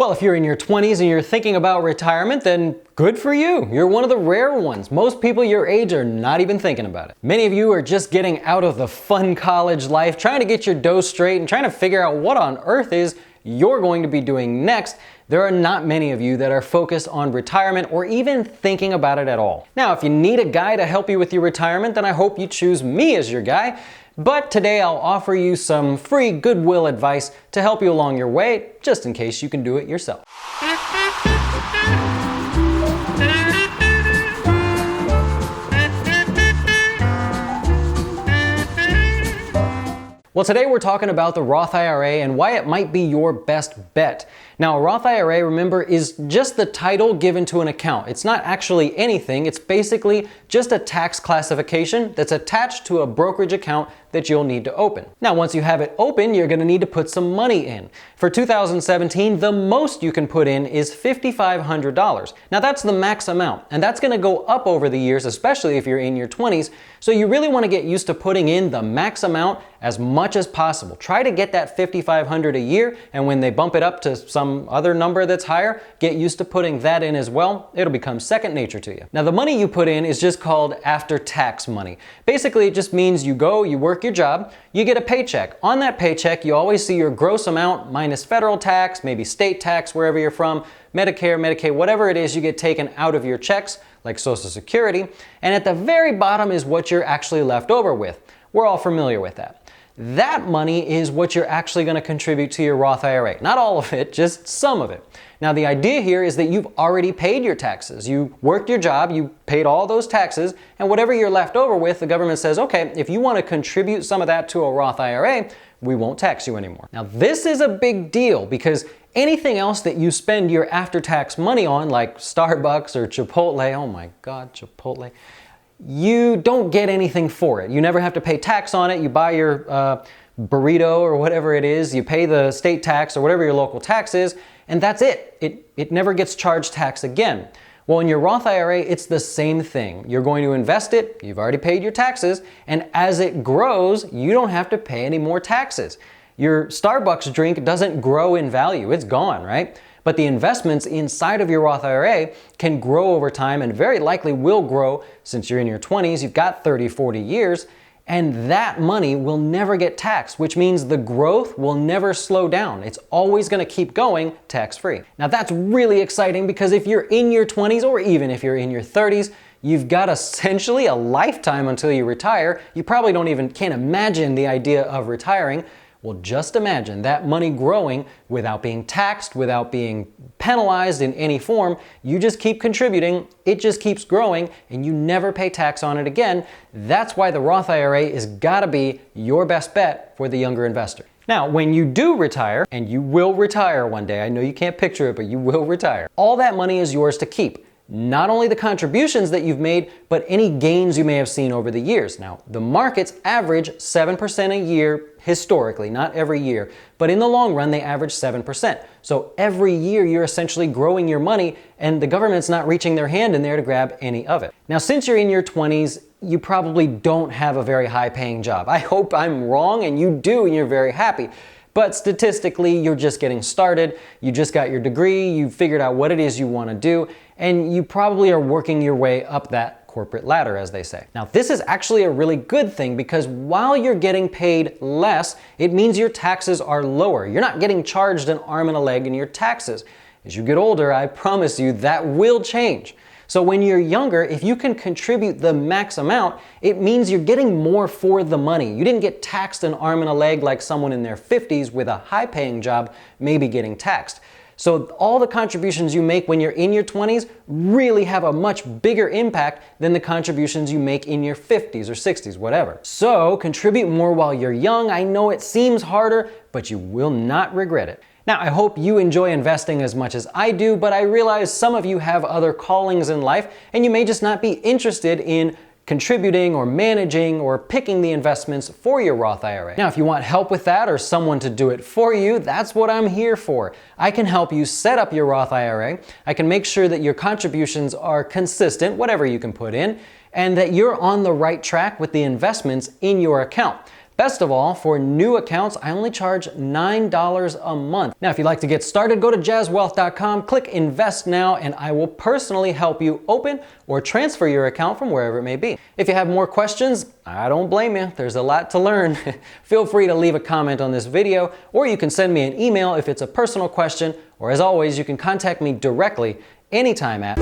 Well, if you're in your 20s and you're thinking about retirement, then good for you. You're one of the rare ones. Most people your age are not even thinking about it. Many of you are just getting out of the fun college life, trying to get your dough straight and trying to figure out what on earth is you're going to be doing next. There are not many of you that are focused on retirement or even thinking about it at all. Now, if you need a guy to help you with your retirement, then I hope you choose me as your guy. But today I'll offer you some free goodwill advice to help you along your way, just in case you can do it yourself. Well, today we're talking about the Roth IRA and why it might be your best bet. Now, a Roth IRA, remember, is just the title given to an account. It's not actually anything. It's basically just a tax classification that's attached to a brokerage account that you'll need to open. Now, once you have it open, you're going to need to put some money in. For 2017, the most you can put in is $5,500. Now, that's the max amount, and that's going to go up over the years, especially if you're in your 20s. So you really want to get used to putting in the max amount as much as possible. Try to get that $5,500 a year, and when they bump it up to some other number that's higher, get used to putting that in as well. It'll become second nature to you. Now, the money you put in is just called after-tax money. Basically, it just means you go, you work your job, you get a paycheck. On that paycheck, you always see your gross amount minus federal tax, maybe state tax wherever you're from, Medicare, Medicaid, whatever it is you get taken out of your checks, like Social Security, and at the very bottom is what you're actually left over with. We're all familiar with that. That money is what you're actually going to contribute to your Roth IRA. Not all of it, just some of it. Now, the idea here is that you've already paid your taxes. You worked your job, you paid all those taxes, and whatever you're left over with, the government says, okay, if you want to contribute some of that to a Roth IRA, we won't tax you anymore. Now, this is a big deal because anything else that you spend your after-tax money on, like Starbucks or Chipotle, oh my God, Chipotle, you don't get anything for it. You never have to pay tax on it. You buy your burrito or whatever it is, you pay the state tax or whatever your local tax is, and that's it. It never gets charged tax again. Well, in your Roth IRA, it's the same thing. You're going to invest it, you've already paid your taxes, and as it grows, you don't have to pay any more taxes. Your Starbucks drink doesn't grow in value, it's gone, right? But the investments inside of your Roth IRA can grow over time and very likely will grow since you're in your 20s, you've got 30, 40 years, and that money will never get taxed, which means the growth will never slow down. It's always going to keep going tax-free. Now that's really exciting because if you're in your 20s or even if you're in your 30s, you've got essentially a lifetime until you retire. You probably can't imagine the idea of retiring. Well, just imagine that money growing without being taxed, without being penalized in any form. You just keep contributing, it just keeps growing, and you never pay tax on it again. That's why the Roth IRA is gotta be your best bet for the younger investor. Now, when you do retire, and you will retire one day, I know you can't picture it, but you will retire, all that money is yours to keep. Not only the contributions that you've made, but any gains you may have seen over the years. Now, the markets average 7% a year historically, not every year, but in the long run, they average 7%. So every year, you're essentially growing your money, and the government's not reaching their hand in there to grab any of it. Now, since you're in your 20s, you probably don't have a very high-paying job. I hope I'm wrong, and you do, and you're very happy. But statistically, you're just getting started. You just got your degree, you figured out what it is you want to do, and you probably are working your way up that corporate ladder, as they say. Now, this is actually a really good thing because while you're getting paid less, it means your taxes are lower. You're not getting charged an arm and a leg in your taxes. As you get older, I promise you that will change. So when you're younger, if you can contribute the max amount, it means you're getting more for the money. You didn't get taxed an arm and a leg like someone in their 50s with a high-paying job may be getting taxed. So all the contributions you make when you're in your 20s really have a much bigger impact than the contributions you make in your 50s or 60s, whatever. So contribute more while you're young. I know it seems harder, but you will not regret it. Now, I hope you enjoy investing as much as I do, but I realize some of you have other callings in life and you may just not be interested in contributing or managing or picking the investments for your Roth IRA. Now, if you want help with that or someone to do it for you, that's what I'm here for. I can help you set up your Roth IRA. I can make sure that your contributions are consistent, whatever you can put in, and that you're on the right track with the investments in your account. Best of all, for new accounts, I only charge $9 a month. Now, if you'd like to get started, go to jazzwealth.com, click Invest Now, and I will personally help you open or transfer your account from wherever it may be. If you have more questions, I don't blame you. There's a lot to learn. Feel free to leave a comment on this video, or you can send me an email if it's a personal question, or as always, you can contact me directly anytime at